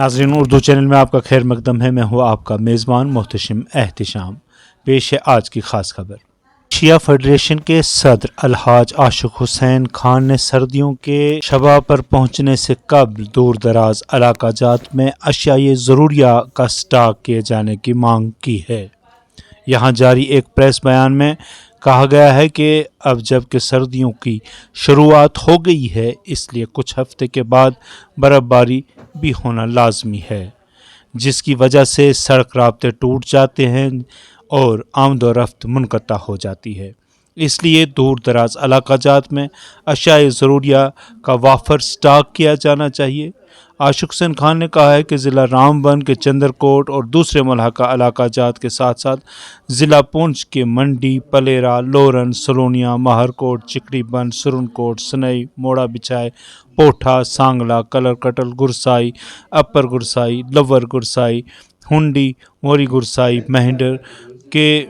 नाज़रीन, उर्दू चैनल में आपका खैर मकदम है। मैं हूँ आपका मेज़बान मोहतशिम एहतिशाम। पेश है आज की ख़ास खबर। शिया फेडरेशन के सदर अलहाज आशिक हुसैन खान ने सर्दियों के शबा पर पहुँचने से कबल दूर दराज इलाका जात में अशियाए ज़रूरिया का स्टॉक किए जाने की मांग की है। यहाँ जारी एक प्रेस बयान में कहा गया है कि अब जबकि सर्दियों की शुरुआत हो गई है, इसलिए कुछ हफ्ते के बाद बर्फ़बारी भी होना लाजमी है, जिसकी वजह से सड़क राब्ते टूट जाते हैं और आमदोरफ्त मुनक़ता हो जाती है। इसलिए दूर दराज इलाका जात में अशियाए ज़रूरिया का वाफर स्टॉक किया जाना चाहिए। आशिक हुसैन खान ने कहा है कि ज़िला रामबन के चंद्रकोट और दूसरे मुल्हका इलाका जात के साथ साथ ज़िला पुंछ के मंडी, पलेरा, लोरन, सलोनिया, महरकोट, चिकड़ीबन, सुरनकोट, सनई, मोड़ा बिछाए, पोठा, सांगला, कलरकटल, गुरसाई, अपर गुरसाई, लवर गुरसाई, हुंडी, मोरी गुरसाई, मेहंडर के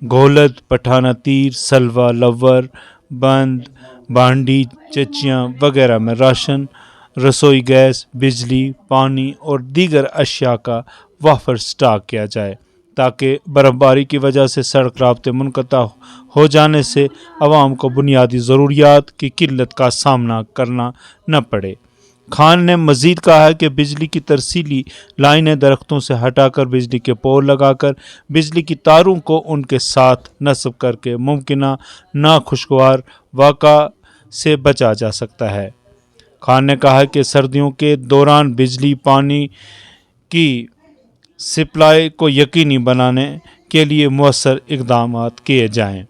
घोलद, पठाना तीर, सलवा, लवर, बंद, बांडी, चचियाँ वगैरह में राशन, रसोई गैस, बिजली, पानी और दीगर अशिया का वाफर स्टॉक किया जाए, ताकि बर्फ़बारी की वजह से सड़क राब्ते मुनक़ता हो जाने से अवाम को बुनियादी ज़रूरियात की किल्लत का सामना करना न पड़े। खान ने मज़ीद कहा है कि बिजली की तरसीली लाइनें दरख्तों से हटाकर बिजली के पोल लगाकर बिजली की तारों को उनके साथ नस्ब करके मुमकिना नाखुशगवार वाक़ा से बचा जा सकता है। खान ने कहा कि सर्दियों के दौरान बिजली पानी की सप्लाई को यकीनी बनाने के लिए मौसर इक़दाम किए जाएँ।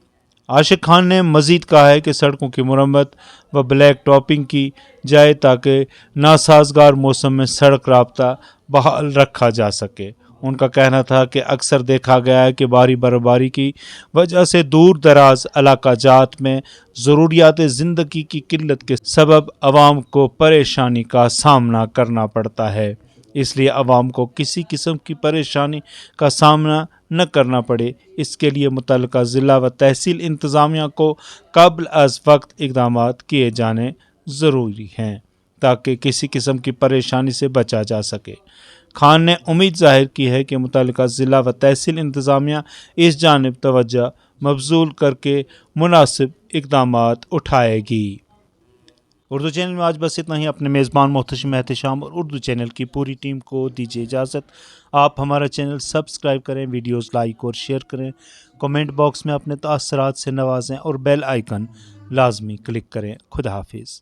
आशिक खान ने मज़ीद कहा है कि सड़कों की मरम्मत व ब्लैक टॉपिंग की जाए ताकि नासाजगार मौसम में सड़क राब्ता बहाल रखा जा सके। उनका कहना था कि अक्सर देखा गया है कि भारी बर्फ़बारी की वजह से दूर दराज इलाका जात में ज़रूरियात ज़िंदगी की किल्लत के सबब अवाम को परेशानी का सामना करना पड़ता है। इसलिए अवाम को किसी किस्म की परेशानी का सामना न करना पड़े, इसके लिए मुतल्लिका ज़िला व तहसील इंतज़ामिया को कबल अज़ वक्त इक़दाम किए जाने ज़रूरी हैं, ताकि किसी किस्म की परेशानी से बचा जा सके। खान ने उम्मीद ज़ाहिर की है कि मुतल्लिका ज़िला व तहसील इंतज़ामिया इस जानिब तवज्जो मबज़ूल करके मुनासिब इक़दाम उठाएगी। उर्दू चैनल में आज बस इतना ही। अपने मेज़बान मोहतशिम एहतिशाम और उर्दू चैनल की पूरी टीम को दीजिए इजाज़त। आप हमारा चैनल सब्सक्राइब करें, वीडियोस लाइक और शेयर करें, कमेंट बॉक्स में अपने तासरात से नवाजें और बेल आइकन लाजमी क्लिक करें। खुदा हाफिज़।